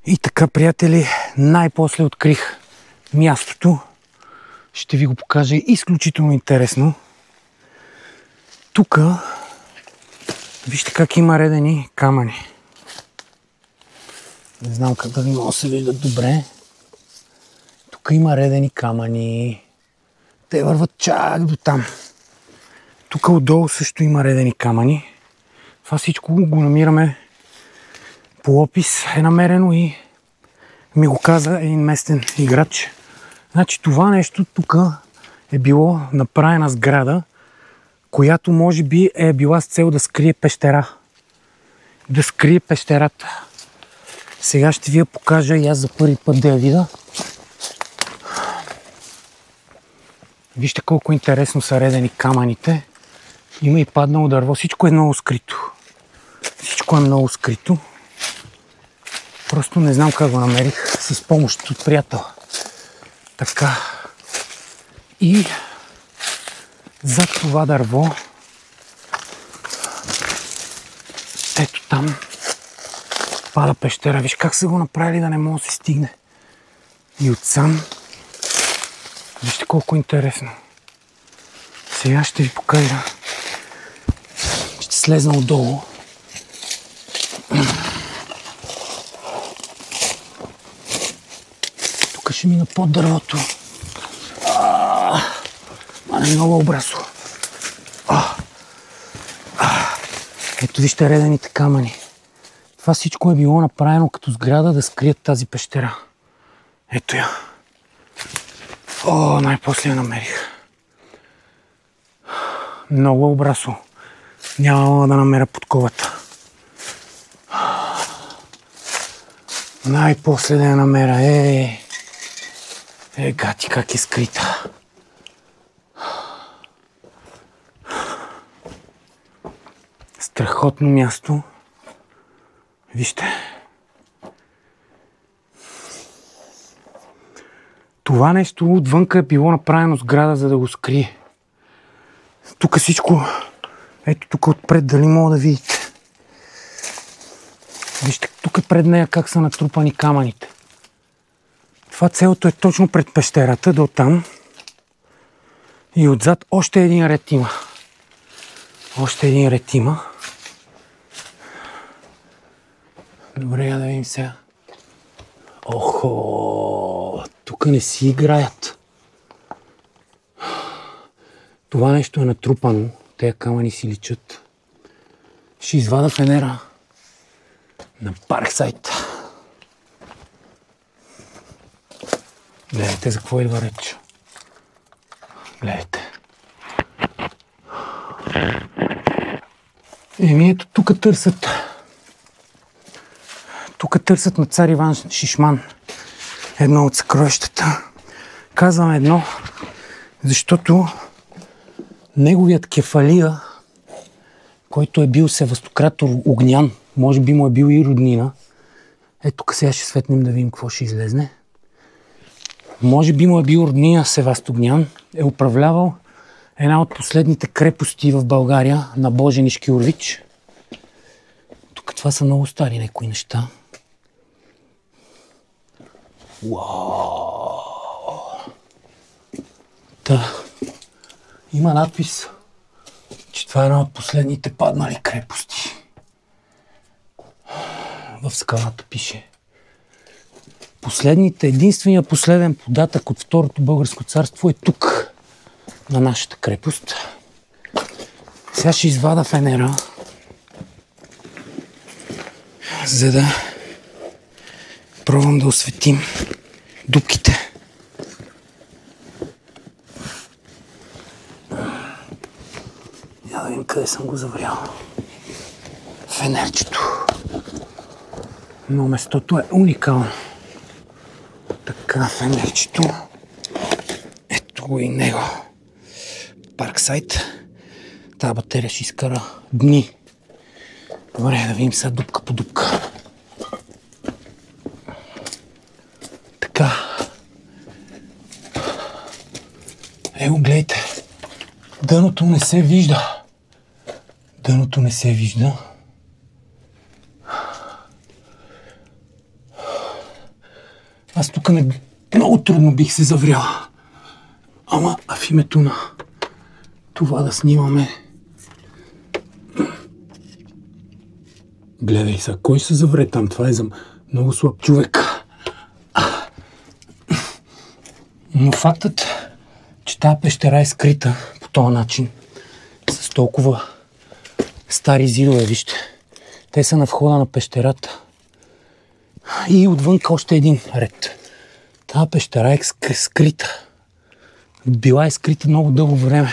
И така, приятели, най-после открих мястото. Ще ви го покажа, изключително интересно. Тук, вижте как има редени камъни. Не знам как да ви мога да се виждат добре. Тук има редени камъни. Те върват чак до там. Тук отдолу също има редени камъни. Това всичко го намираме по опис. Е намерено и ми го каза един местен играч. Значи това нещо тук е било направена сграда, която може би е била с цел да скрие пещера. Да скрие пещерата. Сега ще ви я покажа и аз за първи път да я видя. Вижте колко интересно са редени камъните. Има и паднало дърво. Всичко е много скрито. Всичко е много скрито. Просто не знам как го намерих с помощ от приятел. Така. И зад това дърво, ето там, пада пещера. Виж как са го направили да не може да се стигне. И отсам. Вижте колко интересно. Сега ще ви покажа. Ще слезна отдолу. Тук ще мина под дървото. Не много обрасо. Ето вижте редените камъни. Това всичко е било направено като сграда да скрият тази пещера. Ето я. Най-после я намерих. Много обрасо. Няма да намеря подковата. Най-после да я намеря. Гати как е скрита. Страхотно място. Вижте. Това нещо отвънка е било направено сграда, за да го скрие. Тук всичко, ето тук отпред, дали мога да видите. Вижте, тук пред нея как са натрупани камъните. Това целото е точно пред пещерата, до там. И отзад още един ред има. Още един ред има. Добре, да видим сега. Охо! Тук не си играят. Това нещо е натрупано. Тея камъни си личат. Ще извада фенера на Парксайд. Гледайте за какво идва реч. Гледайте. Ето тук търсят. Тук търсят на цар Иван Шишман. Едно от съкровищата. Казвам едно, защото неговият кефалия, който е бил Севастократор Огнян, може би му е бил и роднина. Ето тук сега ще светнем да видим какво ще излезне. Може би му е бил роднина Севастогнян, е управлявал една от последните крепости в България на Божен Ишкилович. Тук това са много стари някои неща. Уау! Та, има надпис, че това е една от последните паднали крепости. В скалата пише. Единствения последен податък от Второто българско царство е тук, на нашата крепост. Сега ще извада фенера, за да пробвам да осветим дупките. Я да видим къде съм го заврял. Фенерчето. Но местото е уникално. Така, фенерчето. Ето го и него. Парксайд. Тази батерия ще изкара дни. Добре, да видим сега дупка по дупка. Така. Его, гледайте. Дъното не се вижда. Дъното не се вижда. Аз тук много трудно бих се заврял. Ама в името на това да снимаме. Гледай сега, кой се завре там? Това е за много слаб човек. Но фактът, че тази пещера е скрита по този начин, с толкова стари зидове, вижте. Те са на входа на пещерата. И отвън още един ред. Тази пещера е скрита. Била е скрита много дълго време.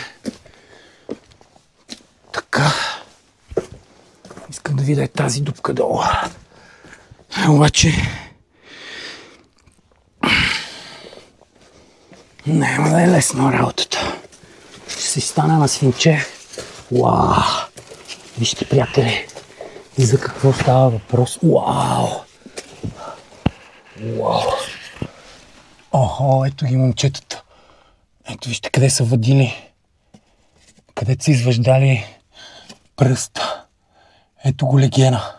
Така. Искам да видя тази дупка долу. Обаче няма да е лесно работата. Ще си стана на свинче. Уау! Вижте, приятели, за какво става въпрос. Уау! Уау! Охо, ето ги момчетата. Ето вижте къде са въдили. Къде са изваждали пръста. Ето го легена.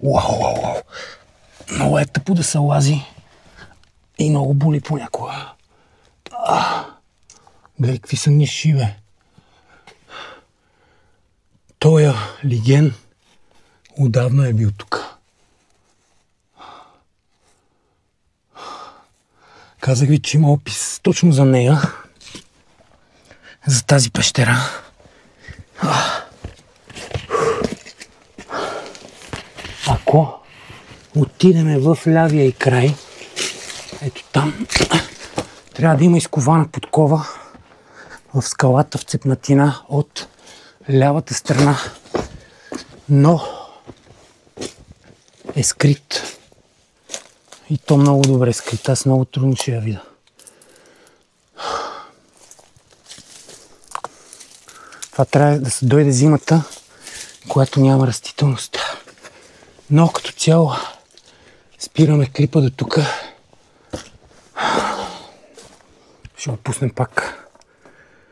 Уау, уау, уау. Много е тъпо да се лази и много боли понякога. Гледай какви са ниши, бе. Тоя леген отдавна е бил тук. Казах ви, че има опис точно за нея. За тази пещера. Ако отидеме в лявия и край, ето там, трябва да има изкована подкова в скалата в цепнатина от лявата страна. Но е скрит. И то много добре скрит. Аз много трудно ще я видя. Това трябва да се дойде зимата, когато няма растителност. Но като цяло спираме клипа до тук. Ще го пуснем пак.